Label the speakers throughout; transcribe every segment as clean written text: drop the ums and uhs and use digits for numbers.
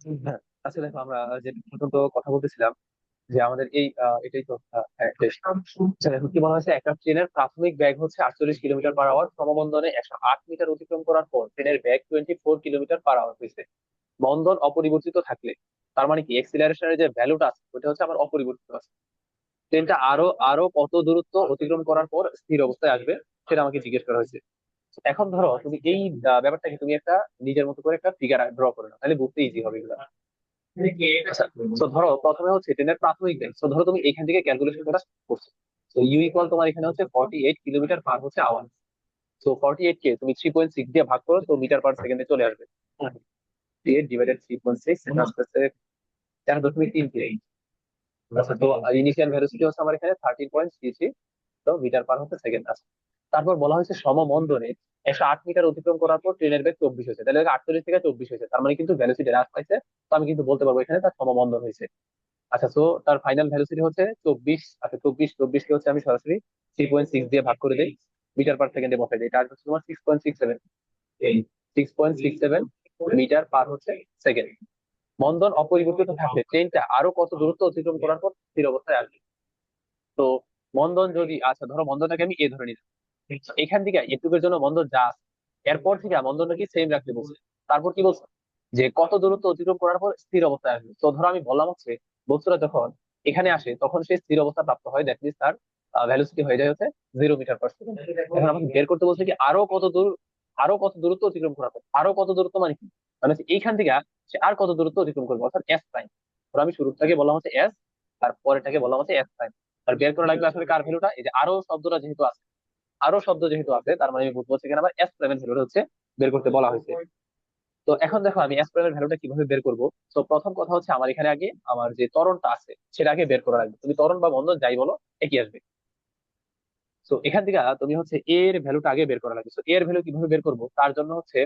Speaker 1: হ্যাঁ, আচ্ছা দেখো আমরা যে পর্যন্ত কথা বলতেছিলাম যে আমাদের এই এটাই তো হ্যাঁ, বেশ। আচ্ছা, দেখো কি বলা হয়েছে, একটা ট্রেনের প্রাথমিক বেগ হচ্ছে 48 কিলোমিটার পার আওয়ার, সমমন্দনে 108 মিটার অতিক্রম করার পর ট্রেনের বেগ 24 কিলোমিটার পার আওয়ার হয়েছে। মন্দন অপরিবর্তিত থাকলে, তার মানে কি এক্সিলারেশনের যে ভ্যালুটা আছে ওটা হচ্ছে আমার অপরিবর্তিত আছে। ট্রেনটা আরো আরো কত দূরত্ব অতিক্রম করার পর স্থির অবস্থায় আসবে, সেটা আমাকে জিজ্ঞেস করা হয়েছে। এখন ধরো তুমি এই ব্যাপারটাকে তুমি একটা নিজের মতো করে একটা ফিগার ড্র করে নাও, তাহলে বুঝতে ইজি হবে এগুলো। আচ্ছা, তো ধরো প্রথমে হচ্ছে ট্রেনের প্রাথমিক বেগ, তো ধরো তুমি এখান থেকে ক্যালকুলেশন করা করছো। তো ইউ ইকুয়াল তোমার এখানে হচ্ছে 48 কিলোমিটার পার হচ্ছে আওয়ার। তো 48 কে তুমি 3.6 দিয়ে ভাগ করো, তো মিটার পার সেকেন্ডে চলে আসবে। 48 ডিভাইডেড 3.6 আসতেছে 13.33। আচ্ছা, তো ইনিশিয়াল ভেলোসিটি হচ্ছে আমার এখানে 13.33, তো মিটার পার হচ্ছে সেকেন্ড আছে। তারপর বলা হয়েছে সমমন্দনে 108 মিটার অতিক্রম করার পর ট্রেনের বেগ 24 হয়েছে, তাহলে 48 থেকে 24 হয়েছে, তার মানে কিন্তু ভ্যালোসিটি হ্রাস পাইছে। তো আমি কিন্তু বলতে পারবো এখানে তার সমমন্দন হয়েছে। আচ্ছা, তো তার ফাইনাল ভ্যালোসিটি হচ্ছে 24। আচ্ছা, 24 কে হচ্ছে আমি সরাসরি 3.6 দিয়ে ভাগ করে দিই, মিটার পার সেকেন্ডে বসাই দিই, এটা হচ্ছে তোমার 6.67। এই 6.67 মিটার পার হচ্ছে সেকেন্ড। মন্দন অপরিবর্তিত থাকলে ট্রেনটা আরো কত দূরত্ব অতিক্রম করার পর স্থির অবস্থায় আসবে। তো মন্দন যদি, আচ্ছা ধরো মন্দনটাকে আমি এ ধরে নিলাম, এখান থেকে এটুকুর জন্য মন্দন যা আছে, এরপর থেকে মন্দনটা কি সেম রাখতে বলছে। তারপর কি বলছে, যে কত দূরত্ব অতিক্রম করার পর স্থির অবস্থায় আসবে। তো ধরো আমি বললাম হচ্ছে বস্তুটা যখন এখানে আসে তখন সে স্থির অবস্থা প্রাপ্ত হয়, দ্যাট মিনস তার ভ্যালোসিটি হয়ে যায় হচ্ছে 0 মিটার পার সেকেন্ড। এখন আমাকে বের করতে বলছে কি আরো কত দূর, আরো কত দূরত্ব অতিক্রম করার পর, আরো কত দূরত্ব মানে কি, মানে হচ্ছে এইখান থেকে সে আর কত দূরত্ব অতিক্রম করবে, অর্থাৎ এস প্রাইম। ধরো আমি শুরুটাকে বললাম হচ্ছে এস, আর পরেরটাকে বললাম হচ্ছে এস প্রাইম। আর বের করা লাগবে আসলে কার ভ্যালুটা, এই যে আরো শব্দটা যেহেতু আছে, আরো শব্দ যেহেতু আছে, তার মানে আমি বুঝবো সেখানে আবার এস প্রাইমের ভ্যালুটা হচ্ছে বের করতে বলা হয়েছে। তো এখন দেখো আমি এস প্রাইমের ভ্যালুটা কিভাবে বের করবো। তো প্রথম কথা হচ্ছে আমার এখানে আগে আমার যে ত্বরণটা আছে সেটা আগে বের করা লাগবে। তুমি ত্বরণ বা মন্দন যাই বলো, একই আসবে। তো এখান থেকে তুমি হচ্ছে এর ভ্যালুটা আগে বের করা লাগবে। তো এর ভ্যালু কিভাবে বের করবো তার জন্য হচ্ছে,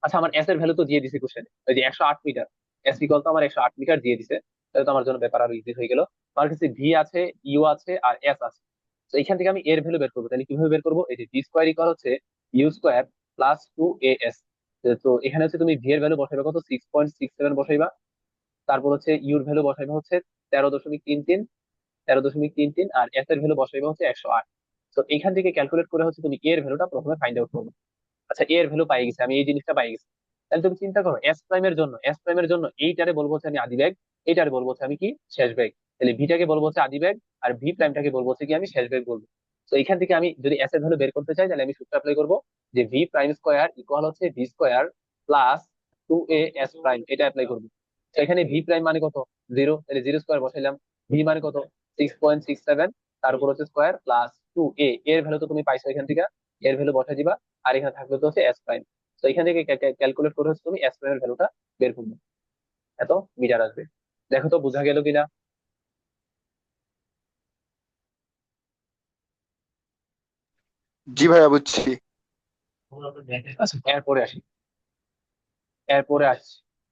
Speaker 1: আচ্ছা আমার এস এর ভ্যালু তো দিয়ে দিছে কোশ্চেনে, ওই যে 108 মিটার, এস ইকুয়াল তো আমার 108 মিটার দিয়ে দিছে। তাহলে তো আমার জন্য ব্যাপার আরো ইজি হয়ে গেল। আমার কাছে ভি আছে, ইউ আছে, আর এস আছে। তো এখান থেকে আমি এর ভ্যালু বের করবো, তাহলে কিভাবে বের করবো, এই যে ভি স্কোয়ার ইকুয়াল হচ্ছে ইউ স্কোয়ার প্লাস 2 এস। তো এখানে হচ্ছে তুমি ভি এর ভ্যালু বসাইবে কত, 6.67 বসাইবা। তারপর হচ্ছে ইউর ভ্যালু বসাইবে হচ্ছে 13.33, 13.33, আর এস এর ভ্যালু বসাইবে হচ্ছে 108। তো এখান থেকে ক্যালকুলেট করে হচ্ছে তুমি এর ভ্যালুটা প্রথমে ফাইন্ড আউট করবে। আচ্ছা, এর ভ্যালু পাই গেছে, আমি এই জিনিসটা পাই গেছি। তাহলে তুমি চিন্তা করো এস প্রাইমের জন্য এইটারে বলবো হচ্ছে আমি আদি ব্যাগ, এইটারে বলবো হচ্ছে আমি কি শেষ ব্যাগ। তাহলে ভিটাকে বলবো হচ্ছে আদি ব্যাগ, আর ভি প্রাইমটাকে বলবো হচ্ছে কি আমি শেষ ব্যাগ বলবো। তো এখান থেকে আমি যদি এস এর ভ্যালু বের করতে চাই, তাহলে আমি সূত্র অ্যাপ্লাই করবো, যে ভি প্রাইম স্কোয়ার ইকুয়াল হচ্ছে V square plus 2 a s prime, এটা অ্যাপ্লাই করবো। তো এখানে ভি প্রাইম মানে কত, 0, তাহলে 0 স্কোয়ার বসাইলাম। ভি মানে কত, 6.67, তার উপর হচ্ছে স্কোয়ার প্লাস 2 a, এর ভ্যালু তো তুমি পাইছো এখান থেকে, এর ভ্যালু বসাই দিবা। আর এখানে থাকবে তো হচ্ছে এস প্রাইম। তো এখান থেকে ক্যালকুলেট করে হচ্ছে তুমি এস প্রাইমের ভ্যালুটা বের করবে, এত মিটার আসবে। দেখো তো বোঝা গেল কিনা।
Speaker 2: জি ভাইয়া, বুঝছি।
Speaker 1: আচ্ছা, এরপরে আসি।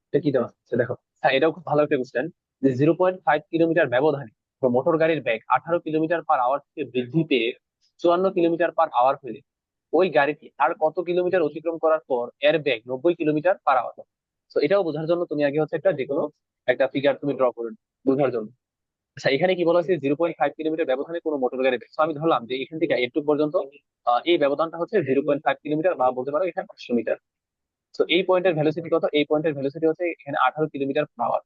Speaker 1: এটা কি দেওয়া আছে দেখো। হ্যাঁ, এটাও খুব ভালো একটা কোশ্চেন, যে 0.5 কিলোমিটার ব্যবধানে মোটর গাড়ির বেগ 18 কিলোমিটার পার আওয়ার থেকে বৃদ্ধি পেয়ে 54 কিলোমিটার পার আওয়ার হলে ওই গাড়িটি আর কত কিলোমিটার অতিক্রম করার পর এর বেগ 90 কিলোমিটার পার আওয়ার। তো এটাও বোঝার জন্য তুমি আগে হচ্ছে একটা যে কোনো একটা ফিগার তুমি ড্র করে নাও, বোঝার জন্য। আচ্ছা, এখানে কি বলা হয়েছে 0.5 কিলোমিটার ব্যবধানে কোনো মোটর গাড়ি বেগ। তো আমি ধরলাম যে এখান থেকে এটুক পর্যন্ত এই ব্যবধানটা হচ্ছে 0.5 কিলোমিটার, বা বলতে পারো এখানে 500 মিটার। তো এই পয়েন্টের ভ্যালোসিটি কত, এই পয়েন্টের ভ্যালোসিটি হচ্ছে এখানে 18 kilometre per hour.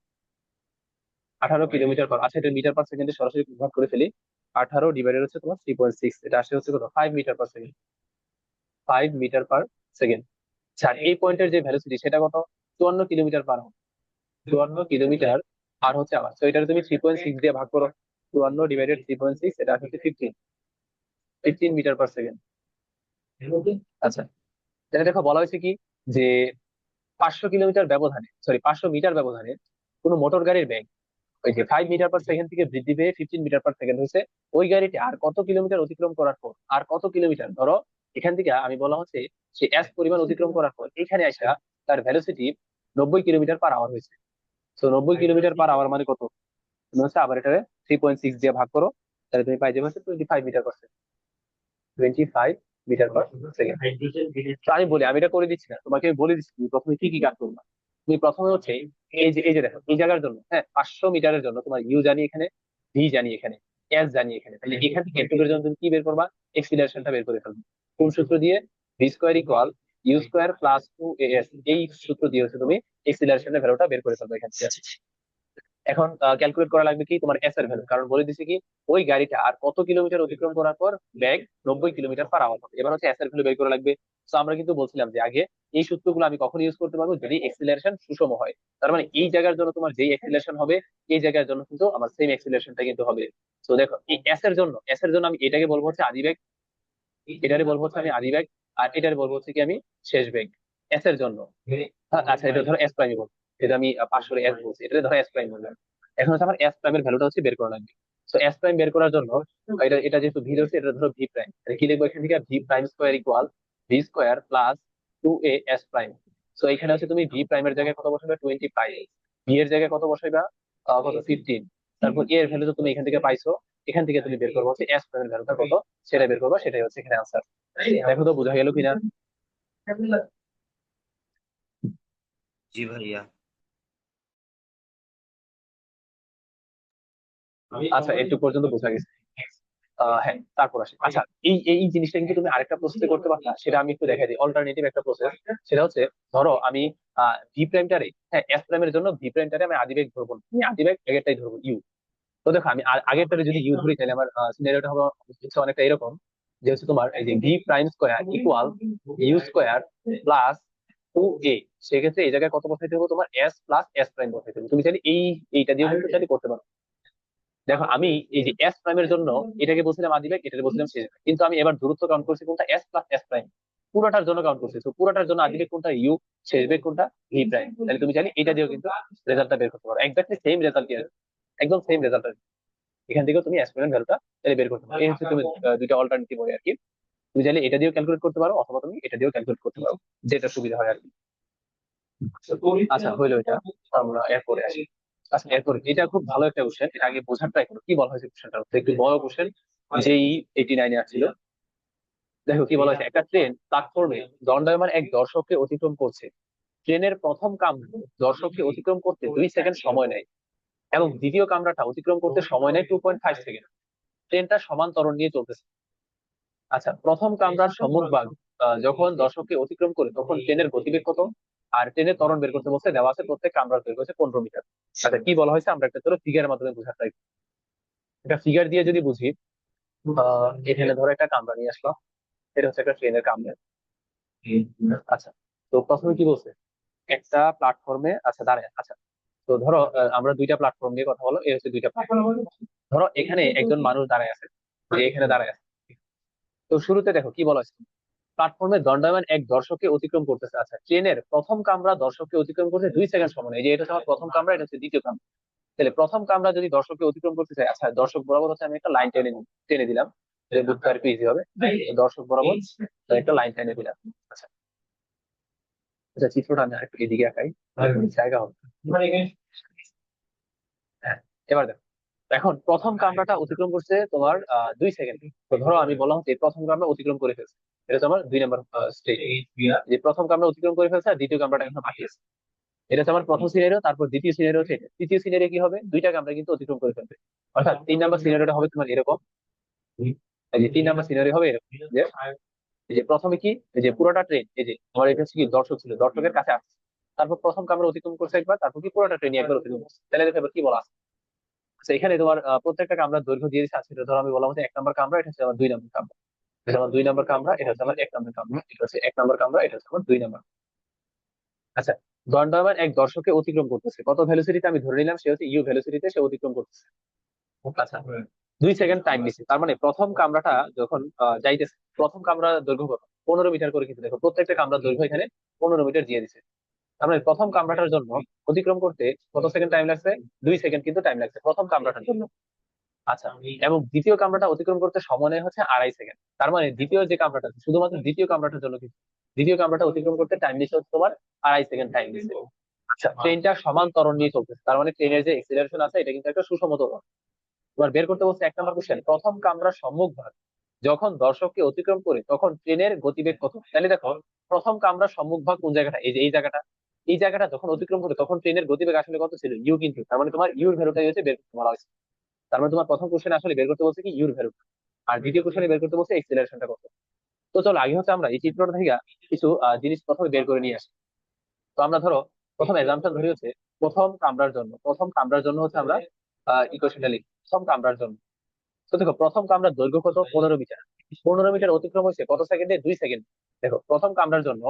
Speaker 1: 18 kilometre per, আচ্ছা এটা মিটার পার সেকেন্ডে সরাসরি কনভার্ট করে ফেলি। 18 ডিভাইডেড হচ্ছে তোমার 3.6, এটা আসে হচ্ছে কত, 5 metre per second. 5 metre per second. আচ্ছা, আর এই পয়েন্টের যে ভ্যালোসিটি সেটা কত, 54 কিলোমিটার পার আওয়ার। 54 কিলোমিটার আর হচ্ছে আওয়ার, তো এটা তুমি 3.6 দিয়ে ভাগ করো। 54 ডিভাইডেড 3.6, এটা হচ্ছে 15, 15 মিটার পার সেকেন্ড। আচ্ছা, এটা দেখো বলা হয়েছে কি, যে 500 কিলোমিটার ব্যবধানে, সরি 500 মিটার ব্যবধানে কোনো মোটর গাড়ির বেগ ওই যে 5 মিটার পার সেকেন্ড থেকে বৃদ্ধি পেয়ে 15 মিটার পার সেকেন্ড হয়েছে। ওই গাড়িটি আর কত কিলোমিটার অতিক্রম করার পর, আর কত কিলোমিটার ধরো এখান থেকে আমি বলা হচ্ছে সে এস পরিমাণ অতিক্রম করার পর এখানে আসা তার ভ্যালোসিটি 90 কিলোমিটার পার আওয়ার হয়েছে। তো 90 কিলোমিটার পার আওয়ার মানে কত, তুমি হচ্ছে আবার এটা 3.6 দিয়ে ভাগ করো, তাহলে তুমি পাই যাবে হচ্ছে 25 metre per second. 25 metre per second. তো আমি বলি, আমি এটা করে দিচ্ছি না, তোমাকে আমি বলে দিচ্ছি তুমি প্রথমে কি কি কাজ করবা। তুমি প্রথমে হচ্ছে এই যে দেখো এই জায়গার জন্য, হ্যাঁ, 500 মিটারের জন্য তোমার ইউ জানি এখানে, ভি জানি এখানে, এস জানি এখানে, তাহলে এখান থেকে এটুকুর জন্য তুমি কি বের করবা? এক্সিলারেশনটা বের করে ফেলবে। কোন সূত্র দিয়ে? V square equal U square plus 2 as, এই সূত্র দিয়ে হচ্ছে তুমি এক্সিলারেশনের ভ্যালুটা বের করে ফেলবে এখান থেকে। এখন ক্যালকুলেট করা লাগবে কি তোমার এস এর ভ্যালু, কারণ বলে দিছে কি ওই গাড়িটা আর কত কিলোমিটার অতিক্রম করার পর ব্যাগ 90 কিলোমিটার পার আওয়ার হবে। এবার হচ্ছে এস এর ভ্যালু বের করা লাগবে। তো আমরা কিন্তু বলছিলাম যে আগে এই সূত্রগুলো আমি কখন ইউজ করতে পারবো? যদি এক্সিলারেশন সুষম হয়। তার মানে এই জায়গার জন্য তোমার যেই এক্সিলারেশন হবে এই জায়গার জন্য কিন্তু আমার সেম এক্সিলারেশনটা কিন্তু হবে। তো দেখো এই এস এর জন্য আমি এটাকে বলবো হচ্ছে আদি বেগ, এটারে বলবো হচ্ছে আমি আদি বেগ, আর এটারে বলবো হচ্ছে কি আমি শেষ বেগ। এস এর জন্য, হ্যাঁ, আচ্ছা এটা ধরো এস প্রাইম বলবো, এটা আমি 500 এস বলছি, এটা ধরো এস প্রাইম বললাম। এখন হচ্ছে আমার এস প্রাইমের ভ্যালুটা হচ্ছে বের করা লাগবে। তো এস প্রাইম বের করার জন্য এটা এটা যেহেতু ভি ধরছে, এটা ধরো ভি প্রাইম, কি লিখবো এখান থেকে? V prime square equal V square plus 2a S prime. তো এখানে হচ্ছে তুমি ভি প্রাইমের জায়গায় কত বসাবে? 25। ভি এর জায়গায় কত বসাইবা? কত? 15। তারপর এর ভ্যালু তো তুমি এখান থেকে পাইছো, এখান থেকে তুমি বের করবো হচ্ছে এস প্রাইমের ভ্যালুটা কত, সেটা বের করবো, সেটাই হচ্ছে এখানে আনসার। দেখো তো বোঝা গেল কিনা?
Speaker 3: জি ভাইয়া।
Speaker 1: আচ্ছা একটু পর্যন্ত বোঝা গেছে। হ্যাঁ, তারপর আসি। আচ্ছা এই এই জিনিসটা কিন্তু তুমি আরেকটা প্রসেসে করতে পারতা, সেটা আমি একটু দেখাই দিই। অল্টারনেটিভ একটা প্রসেস, সেটা হচ্ছে ধরো আমি ভি প্রাইমটারে, হ্যাঁ, এস প্রাইমের জন্য ভি প্রাইমটারে আমি আদিবেগ ধরবো না, আমি আদিবেগ আগেরটাই ধরবো ইউ। তো দেখো আমি আগেরটারে যদি ইউ ধরি তাহলে আমার সিনারিওটা হবে হচ্ছে অনেকটা এরকম, যে হচ্ছে তোমার এই যে V prime square equal U square plus 2a। সেক্ষেত্রে এই জায়গায় কত বসাইতে হবে? তোমার এস প্লাস এস প্রাইম বসাইতে হবে। তুমি চাইলে এইটা দিয়ে কিন্তু চাইলে করতে পারো। দেখো আমি এই যে এস প্রাইমের জন্য এটাকে বলছিলাম আদি বেগ, এটাকে বলছিলাম শেষ বেগ, কিন্তু আমি এবার দূরত্ব কাউন্ট করছি কোনটা? S plus S prime. পুরোটার জন্য কাউন্ট করছি, তো পুরোটার জন্য আদি বেগ কোনটা? ইউ। শেষ বেগ কোনটা? V prime. তাহলে তুমি চাইলে এটা দিয়েও কিন্তু রেজাল্টটা বের করতে পারো, এক্স্যাক্টলি সেম রেজাল্ট দিয়ে, একদম সেম রেজাল্ট। এখান থেকেও তুমি এস প্রাইম ভ্যালুটা তাহলে বের করতে পারো। এই হচ্ছে তুমি দুইটা অল্টারনেটিভ হয় আর কি। তুমি চাইলে এটা দিয়েও ক্যালকুলেট করতে পারো, অথবা তুমি এটা দিয়েও ক্যালকুলেট করতে পারো, যেটা সুবিধা হয় আর কি। আচ্ছা হইলো এটা, আমরা এরপরে আসি। আচ্ছা এরপরে এটা খুব ভালো একটা কোশ্চেন, এটা আগে বোঝার ট্রাই করো কি বলা হয়েছে কোশ্চেনটা, একটু বড় কোশ্চেন, যেই 89-এ আসছিল। দেখো কি বলা হয়েছে, একটা ট্রেন প্ল্যাটফর্মে দণ্ডায়মান এক দর্শককে অতিক্রম করছে। ট্রেনের প্রথম কামরা দর্শককে অতিক্রম করতে 2 সেকেন্ড সময় নেয়, এবং দ্বিতীয় কামরাটা অতিক্রম করতে সময় নেয় 2.5 সেকেন্ড। ট্রেনটা সমান ত্বরণ নিয়ে চলতেছে। আচ্ছা প্রথম কামরার সম্মুখভাগ যখন দর্শককে অতিক্রম করে তখন ট্রেনের গতিবেগ কত? আর ট্রেনের ত্বরণ বের করতে বলছে, দেওয়া আছে প্রত্যেক কামরার দৈর্ঘ্য হচ্ছে 15 মিটার। আচ্ছা কি বলা হয়েছে আমরা একটা ধরো ফিগারের মাধ্যমে বোঝার ট্রাই করি। একটা ফিগার দিয়ে যদি বুঝি, এখানে ধরো একটা কামরা নিয়ে আসলাম, এটা হচ্ছে একটা ট্রেনের কামরা। আচ্ছা, তো প্রথমে কি বলছে? একটা প্ল্যাটফর্মে আচ্ছা দাঁড়ায়, আচ্ছা তো ধরো আমরা দুইটা প্ল্যাটফর্ম নিয়ে কথা বলো, এই হচ্ছে দুইটা প্ল্যাটফর্ম। ধরো এখানে একজন মানুষ দাঁড়ায় আছে, যে এখানে দাঁড়ায় আছে। তো শুরুতে দেখো কি বলা হয়েছে, প্ল্যাটফর্মে দণ্ডায়মান এক দর্শককে অতিক্রম করতেছে। আচ্ছা ট্রেনের প্রথম কামরা দর্শককে অতিক্রম করতে 2 সেকেন্ড সময় নেয়, এই যে এটা হচ্ছে আমার প্রথম কামরা, এটা হচ্ছে দ্বিতীয় কামরা। তাহলে প্রথম কামরা যদি দর্শককে অতিক্রম করতে চাই, আচ্ছা দর্শক বরাবর হচ্ছে আমি একটা লাইন টেনে দিলাম, যে বুঝতে আর একটু ইজি হবে। দর্শক বরাবর একটা লাইন টেনে দিলাম। আচ্ছা, আচ্ছা চিত্রটা আমি আরেকটু এদিকে আঁকাই, জায়গা হবে। হ্যাঁ, এবার দেখো, এখন প্রথম কামরাটা অতিক্রম করছে তোমার 2 সেকেন্ড। তো ধরো আমি বললাম যে প্রথম কামরা অতিক্রম করে ফেলছে, এটা হচ্ছে আমার 2 নম্বর স্টেজ। যে প্রথম কামরা অতিক্রম করে ফেলছে আর দ্বিতীয় কামরাটা এখন বাকি আছে। এটা হচ্ছে আমার প্রথম সিনারিও, তারপর দ্বিতীয় সিনারিও হচ্ছে এটা। তৃতীয় সিনারিও কি হবে? দুইটা কামরা কিন্তু অতিক্রম করে ফেলবে। অর্থাৎ 3 নম্বর সিনারিওটা হবে তোমার এরকম, এই যে 3 নম্বর সিনারি হবে এরকম, যে এই যে প্রথমে কি, এই যে পুরোটা ট্রেন, এই যে আমার এটা হচ্ছে কি দর্শক ছিল, দর্শকের কাছে আসছে, তারপর প্রথম কামরা অতিক্রম করছে একবার, তারপর কি পুরোটা ট্রেন একবার অতিক্রম করছে। তাহলে দেখো এবার কি বলা আছে। আচ্ছা এখানে তোমার প্রত্যেকটা কামরার দৈর্ঘ্য দিয়ে দিচ্ছে। আচ্ছা এটা ধরো আমি বললাম হচ্ছে 1 নম্বর কামরা, এটা হচ্ছে আমার 2 নম্বর কামরা, এটা আমার 2 নম্বর কামরা, এটা হচ্ছে আমার 1 নম্বর কামরা, এটা হচ্ছে 1 নম্বর কামরা, এটা হচ্ছে আমার 2 নম্বর। আচ্ছা দণ্ডায়মান এক দর্শককে অতিক্রম করতেছে কত ভেলোসিটিতে? আমি ধরে নিলাম সে হচ্ছে ইউ ভেলোসিটিতে সে অতিক্রম করতেছে। আচ্ছা 2 সেকেন্ড টাইম নিচ্ছে, তার মানে প্রথম কামরাটা যখন যাইতেছে, প্রথম কামরা দৈর্ঘ্য কত? 15 মিটার করে, কিন্তু দেখো প্রত্যেকটা কামরার দৈর্ঘ্য এখানে 15 মিটার দিয়ে দিচ্ছে। তার মানে প্রথম কামরাটার জন্য অতিক্রম করতে কত সেকেন্ড টাইম লাগছে? 2 সেকেন্ড কিন্তু টাইম লাগছে প্রথম কামরাটার জন্য। আচ্ছা, এবং দ্বিতীয় কামরাটা অতিক্রম করতে সময় নেয় হচ্ছে 2.5 সেকেন্ড। তার মানে দ্বিতীয় যে কামরাটা আছে, শুধুমাত্র দ্বিতীয় কামরাটার জন্য কিন্তু দ্বিতীয় কামরাটা অতিক্রম করতে টাইম দিচ্ছে হচ্ছে তোমার 2.5 সেকেন্ড টাইম দিচ্ছে। আচ্ছা ট্রেনটা সমান ত্বরণ নিয়ে চলতেছে, তার মানে ট্রেনের যে এক্সিলারেশন আছে এটা কিন্তু একটা সুষম ত্বরণ। এবার বের করতে বলছে 1 নম্বর কোশ্চেন, প্রথম কামরার সম্মুখ ভাগ যখন দর্শককে অতিক্রম করে তখন ট্রেনের গতিবেগ কত? তাহলে দেখো প্রথম কামরার সম্মুখ ভাগ কোন জায়গাটা, এই যে এই জায়গাটা, এই জায়গাটা যখন অতিক্রম করে তখন ট্রেনের গতিবেগ আসলে কত ছিল, ইউ, কিন্তু তার মানে তোমার ইউর ভ্যালুটাই হচ্ছে বের করতে বলা হয়েছে। তার মানে তোমার প্রথম কোশ্চেন আসলে বের করতে বলছে কি ইউর ভ্যালু, আর দ্বিতীয় কোশ্চেনে বের করতে বলছে এক্সিলারেশনটা কত। তো চলো আগে হচ্ছে আমরা এই চিত্রটা থেকে কিছু জিনিস প্রথমে বের করে নিয়ে আসি। তো আমরা ধরো প্রথম এক্সাম্পল ধরি হচ্ছে প্রথম কামরার জন্য হচ্ছে আমরা ইকুয়েশনটা লিখি প্রথম কামরার জন্য। তো দেখো প্রথম কামরার দৈর্ঘ্য কত, 15 মিটার। 15 মিটার অতিক্রম হয়েছে কত সেকেন্ডে, 2 সেকেন্ড। দেখো প্রথম কামরার জন্য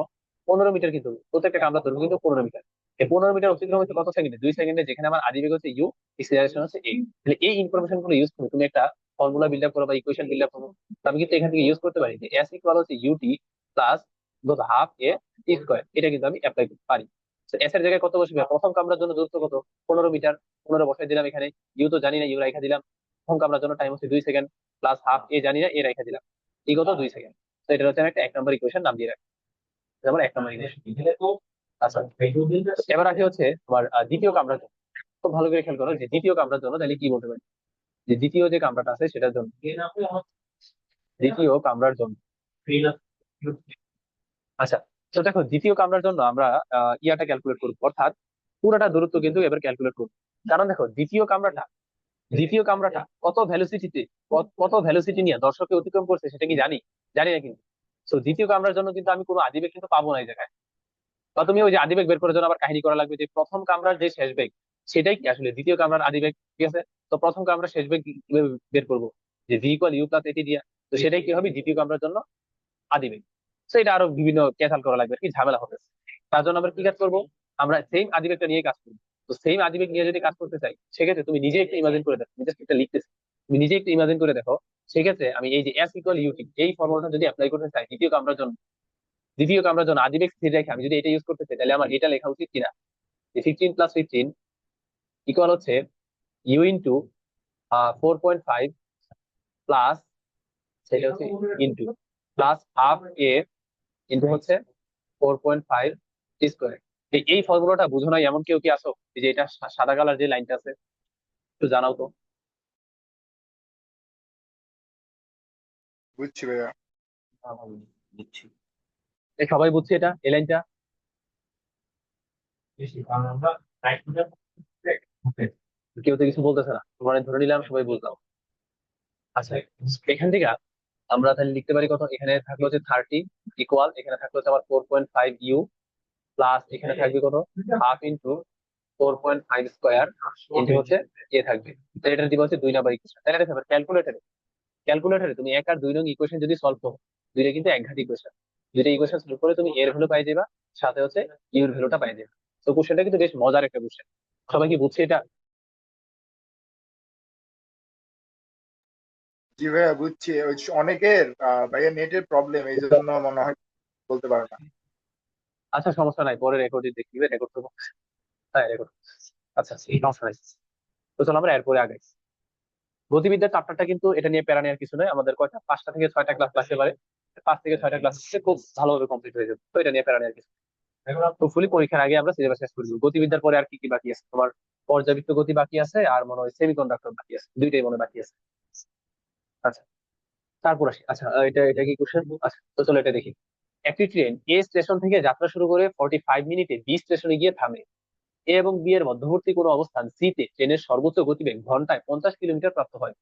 Speaker 1: 15 মিটার, কিন্তু প্রত্যেকটা কামরার দৈর্ঘ্য কিন্তু 15 মিটার। এই 15 মিটার অতিক্রম হচ্ছে কত সেকেন্ডে, 2 সেকেন্ডে, যেখানে আমার আদিবেগ হচ্ছে ইউ, এক্সিলারেশন হচ্ছে এ। তাহলে এই ইনফরমেশন গুলো ইউজ করে তুমি একটা ফর্মুলা বিল্ড আপ করো বা ইকুয়েশন বিল্ড আপ করো। তো আমি কিন্তু এখান থেকে ইউজ করতে পারি যে এস ইকুয়াল হচ্ছে ইউটি প্লাস হাফ এ টি স্কোয়ার, এটা কিন্তু আমি অ্যাপ্লাই করতে পারি। এস এর জায়গায় কত বসবে, প্রথম কামরার জন্য দূরত্ব কত, 15 মিটার, 15 বসাই দিলাম এখানে। ইউ তো জানি না, ইউ রেখা দিলাম। প্রথম কামরার জন্য টাইম হচ্ছে 2 সেকেন্ড, প্লাস হাফ এ জানি না, এ রেখা দিলাম। এই কত, 2 সেকেন্ড। তো এটা হচ্ছে আমি একটা 1 নম্বর ইকুয়েশন নাম দিয়ে রাখি, যেমন 1 নম্বর ইকুয়েশন। আচ্ছা, এবার আসি হচ্ছে তোমার দ্বিতীয় কামরার জন্য। খুব ভালো করে খেয়াল করো যে দ্বিতীয় কামরার জন্য তাহলে কি বলতে পারি, যে দ্বিতীয় যে কামরাটা আছে সেটার জন্য, দ্বিতীয় কামরার জন্য। আচ্ছা, তো দেখো দ্বিতীয় কামরার জন্য আমরা ইয়াটা ক্যালকুলেট করবো, অর্থাৎ পুরাটা দূরত্ব কিন্তু এবার ক্যালকুলেট করবো। কারণ দেখো দ্বিতীয় কামরাটা কত ভ্যালোসিটিতে, কত ভ্যালোসিটি নিয়ে দর্শককে অতিক্রম করছে সেটা কি জানি, জানি না কিন্তু। তো দ্বিতীয় কামরার জন্য কিন্তু আমি কোনো আদিবেগ কিন্তু পাবো না এই জায়গায়। বা তুমি ওই যে আদিবেগ বের করার জন্য আবার কাহিনী করা লাগবে যে প্রথম কামরার যে শেষ বেগ সেটাই কি আসলে দ্বিতীয় কামরার আদিবেগ, ঠিক আছে। তো প্রথম কামরার শেষ বেগ কিভাবে বের করবো, যে ভি ইকুয়াল ইউ প্লাস এটি দিয়া। তো সেটাই কি হবে দ্বিতীয় কামরার জন্য আদিবেগ। তো এটা আরো বিভিন্ন ক্যাচাল করা লাগবে, কি ঝামেলা হবে। তার জন্য আমরা কি কাজ করবো, আমরা সেম আদিবেগটা নিয়ে কাজ করবো। তো সেম আদিবেগ নিয়ে যদি কাজ করতে চাই সেক্ষেত্রে তুমি নিজে একটু ইমাজিন করে দেখো, আমি জাস্ট একটা লিখতেছি, তুমি নিজে একটু ইমাজিন করে দেখো। সেক্ষেত্রে আমি এই যে এস ইকুয়াল ইউটি এই ফর্মুলাটা যদি অ্যাপ্লাই করতে চাই দ্বিতীয় কামরার জন্য আদিবেগ স্থির রেখে আমি যদি এটা ইউজ করতে চাই, তাহলে আমার এটা লেখা উচিত কিনা, যে 15 + 15 ইকুয়াল হচ্ছে ইউ ইন্টু 4.5 প্লাস, সেটা হচ্ছে ইন্টু প্লাস হাফ এ ইন্টু হচ্ছে 4.5 স্কোয়ার। এই ফর্মুলাটা বুঝো নাই এমন কেউ কি আসো, এই যে এটা সাদা কালার যে লাইনটা আছে, একটু জানাও তো।
Speaker 2: বুঝছি ভাইয়া।
Speaker 3: বুঝছি।
Speaker 1: সবাই বুঝছে এটা, এই লাইনটা? কেউ তো কিছু বলতেছে না, মানে ধরে নিলাম সবাই বুঝলাম। আচ্ছা, এখান থেকে আমরা তাহলে লিখতে পারি কত, এখানে থাকলো হচ্ছে 30 ইকুয়াল, এখানে থাকলো হচ্ছে আমার 4.5 ইউ, প্লাস এখানে থাকবে কত, হাফ ইন্টু 4.5 স্কোয়ার ইন্টু হচ্ছে এ থাকবে। তো এটা দিব হচ্ছে 2 নম্বর ইকুয়েশন। তাহলে দেখো ক্যালকুলেটারে তুমি 1 আর 2 নং ইকুয়েশন যদি সলভ করো, দুইটা কিন্তু একঘাত ইকুয়েশন, দুইটা ইকুয়েশন সলভ করে তুমি এর ভ্যালু পাই যাবা, সাথে হচ্ছে ইউর ভ্যালুটা পাই যাবে। তো কোশ্চেনটা কিন্তু বেশ মজার একটা কোশ্চেন। সবাই কি বুঝছে এটা?
Speaker 2: জি ভাইয়া বুঝছি, ওই অনেকের ভাইয়া নেটের প্রবলেম, এই জন্য মনে হয় বলতে পারে না।
Speaker 1: আচ্ছা, সমস্যা নাই, পরে রেকর্ডে দেখবে, রেকর্ড করবো। হ্যাঁ, রেকর্ড। আচ্ছা, সমস্যা নাই। তো চলো আমরা এরপরে আগাই। গতিবিদ্যার চ্যাপ্টারটা কিন্তু এটা নিয়ে প্যারা নেওয়ার কিছু নয়, আমাদের কয়টা, 5টা থেকে 6টা ক্লাস লাগতে পারে। 5 থেকে 6টা ক্লাস খুব ভালোভাবে কমপ্লিট হয়ে যাবে, তো এটা নিয়ে প্যারা নেওয়ার কিছু হোপফুলি পরীক্ষার আগে আমরা সিলেবাস শেষ করে দেবো। গতিবিদ্যার পরে আর কি কি বাকি আছে তোমার, পর্যাবৃত্ত গতি বাকি আছে, আর মনে হয় সেমিকন্ডাক্টর বাকি আছে, দুইটাই মনে হয় বাকি আছে। আচ্ছা, তারপর আসি। আচ্ছা, এটা এটা কি কোশ্চেন? আচ্ছা, তো চলো এটা দেখি। একটি ট্রেন এ স্টেশন থেকে যাত্রা শুরু করে 45 মিনিটে বি স্টেশনে গিয়ে থামে। এ এবং বি এর মধ্যবর্তী কোনো অবস্থান সি তে ট্রেনের সর্বোচ্চ গতিবেগ ঘন্টায় 50 কিলোমিটার প্রাপ্ত হয়।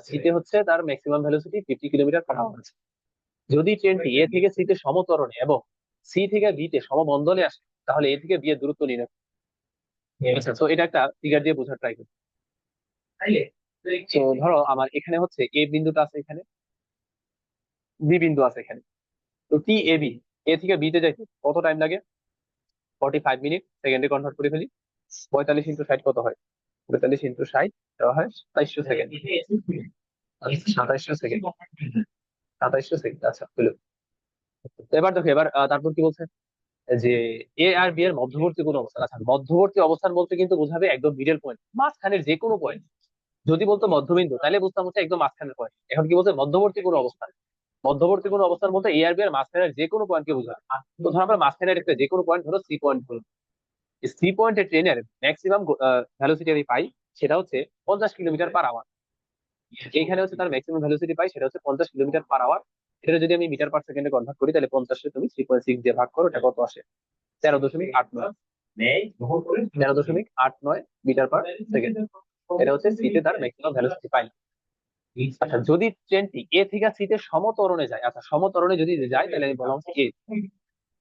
Speaker 1: সি তে হচ্ছে তার maximum velocity 50 kilometre per hour. যদি ট্রেনটি এ থেকে সি তে সমত্বরণে এবং সি থেকে বি তে সমবন্ধনে আসে, তাহলে এ থেকে বি এর দূরত্ব নির্ণয়। আচ্ছা, তো এটা একটা ফিগার দিয়ে বোঝার ট্রাই করি। তো ধরো আমার এখানে হচ্ছে এ বিন্দুটা আছে, এখানে বি বিন্দু আছে এখানে। তো টি এ বি, এ থেকে বি তে যাইতে কত টাইম লাগে, 45 মিনিট, সেকেন্ডে কনভার্ট করে ফেলি। 45 × 60 কত হয়, 45 × 60 দেওয়া হয় 2700 সেকেন্ড। 2700 সেকেন্ড, 2700 সেকেন্ড, আচ্ছা হলো। তো এবার দেখো, এবার তারপর কি বলছে, যে এ আর বি এর মধ্যবর্তী কোন অবস্থান। আচ্ছা, মধ্যবর্তী অবস্থান বলতে কিন্তু বোঝাবে একদম মিডল পয়েন্ট, মাঝখানের যে কোনো পয়েন্ট। যদি বলতো মধ্যবিন্দু তাহলে বুঝতাম হচ্ছে একদম মাঝখানের পয়েন্ট। এখন কি বলছে, মধ্যবর্তী কোনো অবস্থান। মধ্যবর্তী কোনো অবস্থান বলতে এ আর বি এর মাঝখানের যে কোনো পয়েন্টকে বোঝায়। তো ধর আমরা মাঝখানের একটা যে কোনো পয়েন্ট, ধরো সি পয়েন্ট হলো, সি পয়েন্টে ট্রেনের ম্যাক্সিমাম ভ্যালোসিটি আমি পাই, সেটা হচ্ছে 50 কিলোমিটার পার আওয়ার। এইখানে হচ্ছে তার ম্যাক্সিমাম ভ্যালোসিটি পাই, সেটা হচ্ছে 50 কিলোমিটার পার আওয়ার। এটা যদি আমি মিটার পার সেকেন্ডে কনভার্ট করি, তাহলে 50 তুমি 3.6 দিয়ে ভাগ করো, এটা কত আসে, 13.89, 13.89 মিটার পার সেকেন্ড। এটা হচ্ছে সিতে তার ম্যাক্সিমাম ভেলোসিটি পাইল। আচ্ছা, যদি ট্রেনটি এ থেকে সিতে সমত্বরণে যায়, আচ্ছা সমত্বরণে যদি যায় তাহলে আমি বললাম এ,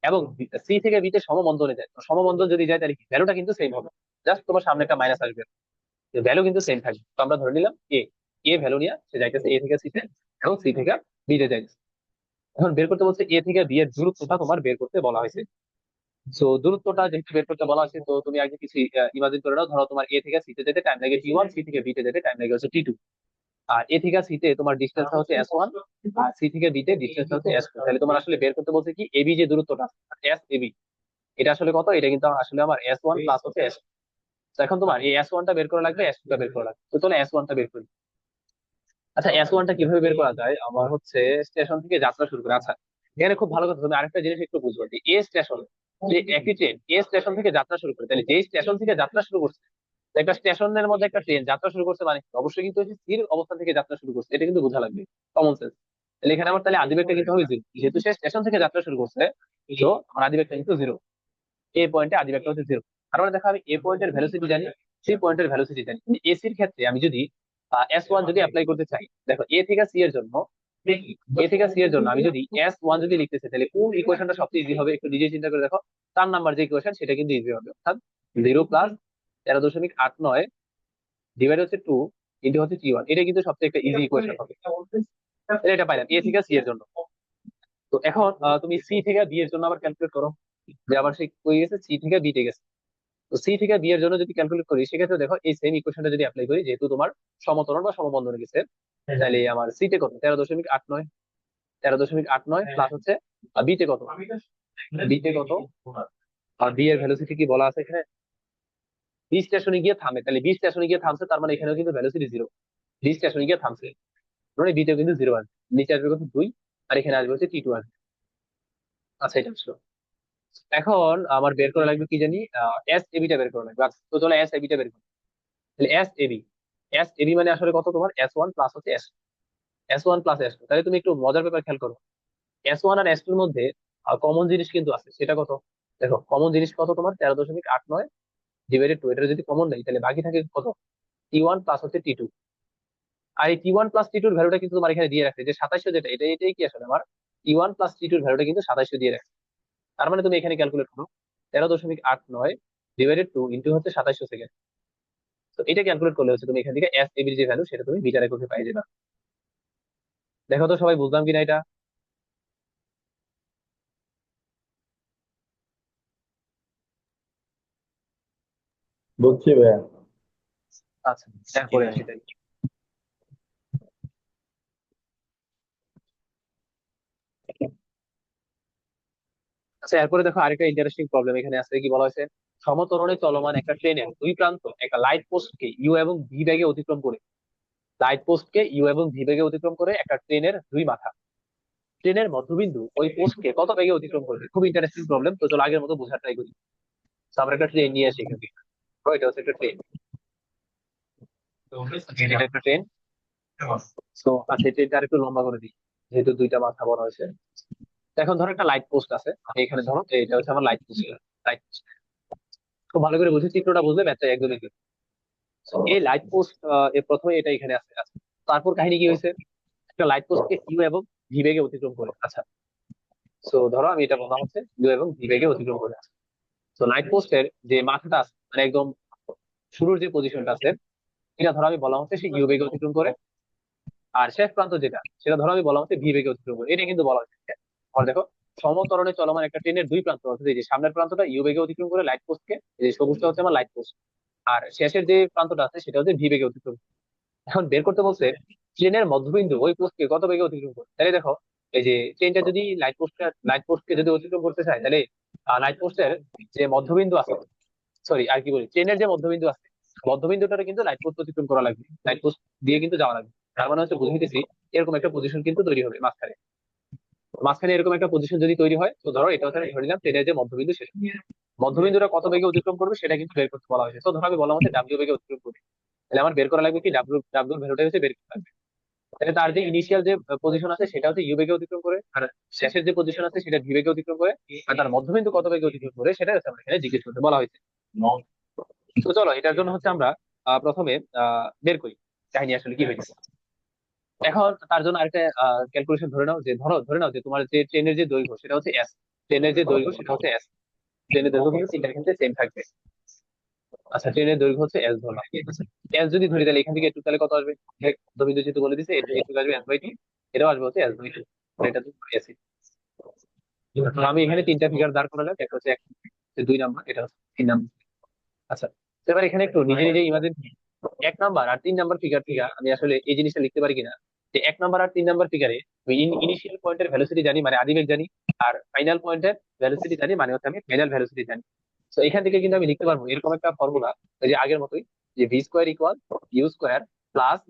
Speaker 1: এবং সি থেকে বিতে সমমন্দনে যায়, তো সমমন্দন যদি যায় তাহলে ভ্যালুটা কিন্তু সেম হবে, জাস্ট তোমার সামনে একটা মাইনাস আসবে, ভ্যালু কিন্তু সেম থাকবে। তো আমরা ধরে নিলাম এ, এ ভ্যালু নিয়ে সে যাইতেছে এ থেকে সিতে এবং সি থেকে বিতে যাইতেছে। এখন বের করতে বলছে এ থেকে বি এর দূরত্বটা তোমার বের করতে বলা হয়েছে। তো দূরত্বটা যেহেতু বের করতে বলা হয়েছে, তো তুমি আগে কিছু ইমাজিন করে নাও। ধরো তোমার এ থেকে সিতে যেতে টাইম লাগে টি ওয়ান, সি থেকে বিতে যেতে টাইম লাগে হচ্ছে টি টু, আর এ থেকে সিতে তোমার ডিস্টেন্স হচ্ছে এস ওয়ান, আর সি থেকে বিতে ডিস্টেন্স হচ্ছে এস টু। তাহলে তোমার আসলে বের করতে বলছে কি এবি যে দূরত্বটা এস এবি, এটা আসলে কত, এটা কিন্তু আসলে আমার এস ওয়ান প্লাস হচ্ছে এস। তো এখন তোমার এই এস ওয়ানটা বের করা লাগবে, এস টুটা বের করা লাগবে। তো চলো এস ওয়ানটা বের করি। আচ্ছা, এস ওয়ানটা কিভাবে বের করা যায়, আমার হচ্ছে স্টেশন থেকে যাত্রা শুরু করে। আচ্ছা, এখানে খুব ভালো কথা, তুমি আরেকটা জিনিস একটু বুঝবো, যে এ স্টেশন, যে একটি ট্রেন এ স্টেশন থেকে যাত্রা শুরু করে, তাহলে যে স্টেশন থেকে যাত্রা শুরু করছে, তো একটা স্টেশনের মধ্যে একটা ট্রেন যাত্রা শুরু করছে মানে অবশ্যই কিন্তু হচ্ছে স্থির অবস্থান থেকে যাত্রা শুরু করছে, এটা কিন্তু বোঝা লাগবে, কমন সেন্স। তাহলে এখানে আমার তাহলে আদিবেগটা কিন্তু হবে জিরো, যেহেতু সে স্টেশন থেকে যাত্রা শুরু করছে, তো আমার আদিবেগটা কিন্তু জিরো। এ পয়েন্টে আদিবেগটা হচ্ছে জিরো। তার মানে দেখো আমি এ পয়েন্টের ভ্যালোসিটি জানি, সি পয়েন্টের ভ্যালোসিটি জানি। এসির ক্ষেত্রে আমি যদি এস ওয়ান যদি অ্যাপ্লাই করতে চাই, দেখো এ থেকে সি এর জন্য, এ থেকে সি এর জন্য আমি যদি এস ওয়ান যদি লিখতে চাই, তাহলে কোন ইকুয়েশনটা সবচেয়ে ইজি হবে একটু নিজে চিন্তা করে দেখো। 4 নাম্বার যে ইকুয়েশন সেটা কিন্তু ইজি হবে, অর্থাৎ 0 + 13.89 ডিভাইড হচ্ছে 2 ইন্টু হচ্ছে টি ওয়ান, এটা কিন্তু সবচেয়ে একটা ইজি ইকুয়েশন হবে। তাহলে এটা পাইলাম এ থেকে সি এর জন্য। তো এখন তুমি সি থেকে বি এর জন্য আবার ক্যালকুলেট করো, যে আবার সে কই গেছে, সি থেকে বি তে গেছে। তো সি থেকে বি এর জন্য যদি ক্যালকুলেট করি, সেক্ষেত্রে দেখো এই সেম ইকুয়েশনটা যদি অ্যাপ্লাই করি, যেহেতু তোমার সমতরণ বা সমবন্ধনে গেছে, তাহলে আমার সি তে কত, 13.89, 13.89 প্লাস হচ্ছে বি তে কত, বি তে কত, আর বি এর ভ্যালোসিটি কি বলা আছে এখানে, বি স্টেশনে গিয়ে থামে, তাহলে বি স্টেশনে গিয়ে থামছে, তার মানে এখানেও কিন্তু ভ্যালোসিটি জিরো, বি স্টেশনে গিয়ে থামছে মানে বিতেও কিন্তু জিরো আসবে, নিচে আসবে কত 2, আর এখানে আসবে হচ্ছে টি টু আসবে। আচ্ছা, এটা আসলো। এখন আমার বের করা লাগবে কি জানি, এস এবিটা বের করা লাগবে। আচ্ছা, তো চলো এস এবিটা বের করি। তাহলে এস এবি, এস এবি মানে আসলে কত, তোমার এস ওয়ান প্লাস হচ্ছে S, S one plus S two. তাহলে তুমি একটু মজার ব্যাপার খেয়াল করো, এস ওয়ান আর এস টুর মধ্যে কমন জিনিস কিন্তু আছে, সেটা কত, দেখো কমন জিনিস কত, তোমার 13.89 ডিভাইডেড 2, এটা যদি কমন নেই তাহলে বাকি থাকে কত, টি ওয়ান প্লাস হচ্ছে টি টু। আর এই টি ওয়ান প্লাস টি টুর ভ্যালুটা কিন্তু তোমার এখানে দিয়ে রাখছে, যে 2700 যেটা, এটাই কি আসলে আমার টি ওয়ান প্লাস টি টুর ভ্যালুটা কিন্তু 2700 দিয়ে রাখছে। তার মানে তুমি এখানে ক্যালকুলেট করো 13.89 ডিভাইডেড 2 ইন্টু হচ্ছে 2700 সেকেন্ড। তো এটা ক্যালকুলেট করলে হচ্ছে তুমি এখান থেকে এস এবির যে ভ্যালু সেটা তুমি বিটার এককে পাই যাবে। দেখো তো সবাই বুঝলাম কিনা এটা।
Speaker 4: বুঝছি ভাইয়া।
Speaker 1: আচ্ছা, এরপরে আসি তাই। আচ্ছা, এরপরে দেখো আরেকটা ইন্টারেস্টিং প্রবলেম এখানে আছে, কি বলা হয়েছে, সমতরণে চলমান একটা ট্রেনের দুই প্রান্ত একটা লাইট পোস্টকে ইউ এবং ভি বেগে অতিক্রম করে, লাইট পোস্টকে ইউ এবং ভি বেগে অতিক্রম করে একটা ট্রেনের দুই মাথা, ট্রেনের মধ্যবিন্দু ওই পোস্টকে কত বেগে অতিক্রম করবে। খুব ইন্টারেস্টিং প্রবলেম, তো চলো আগের মতো বোঝার ট্রাই করি। তো আমরা একটা ট্রেন নিয়ে আসি এখান থেকে। তো এটা হচ্ছে একটা ট্রেন, এটা একটা ট্রেন। তো আচ্ছা, এই ট্রেনটা আরেকটু লম্বা করে দিই, যেহেতু দুইটা মাথা বড় হয়েছে। তো এখন ধরো একটা লাইট পোস্ট আছে এখানে, ধরো এটা হচ্ছে আমার লাইট পোস্ট, লাইট পোস্ট। খুব ভালো করে বুঝে চিত্রটা বুঝলে ম্যাথটা একদমই clear। So, এই লাইট পোস্ট এর প্রথমে এটা এখানে আছে। আচ্ছা, তারপর কাহিনী কি হয়েছে, একটা লাইট পোস্টকে ইউ এবং ভি বেগে অতিক্রম করে। আচ্ছা, তো ধরো আমি এটা বলা হচ্ছে ইউ এবং ভি বেগে অতিক্রম করে। তো লাইট পোস্টের যে মাথাটা আছে মানে একদম শুরুর যে পজিশনটা আছে, এটা ধরো আমি বলা হচ্ছে সে ইউ বেগে অতিক্রম করে, আর শেষ প্রান্ত যেটা সেটা ধরো আমি বলা হচ্ছে ভি বেগে অতিক্রম করে, এটা কিন্তু বলা হচ্ছে। আর দেখো সমতরণে চলমান একটা ট্রেনের দুই প্রান্ত, অর্থাৎ এই যে সামনের প্রান্তটা ইউ বেগে অতিক্রম করে লাইট পোস্টকে, এই যে সবুজটা হচ্ছে আমার লাইট পোস্ট, আর শেষের যে প্রান্তটা আছে সেটা হচ্ছে ভি বেগে অতিক্রম। এখন বের করতে বলছে ট্রেনের মধ্যবিন্দু ওই পোস্টকে কত বেগে অতিক্রম করে। তাহলে দেখো এই যে ট্রেনটা যদি লাইট পোস্টকে যদি অতিক্রম করতে চায়, তাহলে লাইট পোস্টের যে মধ্যবিন্দু আছে, সরি আর কি বলি, ট্রেনের যে মধ্যবিন্দু আছে, মধ্যবিন্দুটারে কিন্তু লাইট পোস্ট অতিক্রম করা লাগবে, লাইট পোস্ট দিয়ে কিন্তু যাওয়া লাগবে। তার মানে হচ্ছে বুঝাইতেছি এরকম একটা পজিশন কিন্তু তৈরি হবে মাঝখানে, মাঝখানে এরকম একটা পজিশন যদি তৈরি হয়, তো ধরো এটা হচ্ছে আমি ধরে নিলাম ট্রেনের যে মধ্যবিন্দু, শেষ মধ্যবিন্দুটা কত বেগে অতিক্রম করবে সেটা কিন্তু বের করতে বলা হয়েছে। তো ধরো আমি বললাম হচ্ছে ডাব্লিউ বেগে অতিক্রম করবে, তাহলে আমার বের করা লাগবে কি, ডাব্লিউ ডাব্লিউর ভ্যালুটা হচ্ছে বের করতে লাগবে। তাহলে তার যে ইনিশিয়াল যে পজিশন আছে সেটা হচ্ছে ইউ বেগে অতিক্রম করে, আর শেষের যে পজিশন আছে সেটা ভি বেগে অতিক্রম করে, আর তার মধ্যবিন্দু কত বেগে অতিক্রম করে সেটা হচ্ছে আমার এখানে জিজ্ঞেস করতে বলা হয়েছে। তো চলো এটার জন্য হচ্ছে আমরা প্রথমে বের করি কাহিনী আসলে কি হয়েছে। এখন তার জন্য আরেকটা ক্যালকুলেশন ধরে নাও, যে ধরে নাও যে তোমার যে ট্রেনের যে দৈর্ঘ্য সেটা হচ্ছে এস, ট্রেনের যে দৈর্ঘ্য সেটা হচ্ছে এস, ট্রেনের দৈর্ঘ্য কিন্তু তিনটার ক্ষেত্রে সেম থাকবে। আচ্ছা ট্রেনের দৈর্ঘ্য হচ্ছে এস ধরলাম, এস যদি ধরি তাহলে এখান থেকে একটু তাহলে কত আসবে, দবিন্দু যেহেতু বলে দিছে এটা একটু আসবে এস বাই টু, এটাও আসবে হচ্ছে এস বাই টু, এটা তো এসি। আমি এখানে তিনটা ফিগার দাঁড় করালাম, একটা হচ্ছে এক, দুই নাম্বার, এটা হচ্ছে তিন নাম্বার। আচ্ছা তো এবার এখানে একটু নিজে নিজে ইমাজিন, এক নাম্বার আর তিন নাম্বার ফিগার থেকে আমি আসলে এই জিনিসটা লিখতে পারি কিনা, যে এক নাম্বার আর তিন নাম্বার ফিগারে ইনিশিয়াল পয়েন্টের ভ্যালোসিটি জানি মানে আদিবেগ জানি, আর ফাইনাল পয়েন্টের ভ্যালোসিটি জানি মানে হচ্ছে আমি ফাইনাল ভ্যালোসিটি জানি। তো এখান থেকে কিন্তু আমি লিখতে পারবো এরকম একটা ফর্মুলা, ওই যে আগের মতোই, যে V square equal U square plus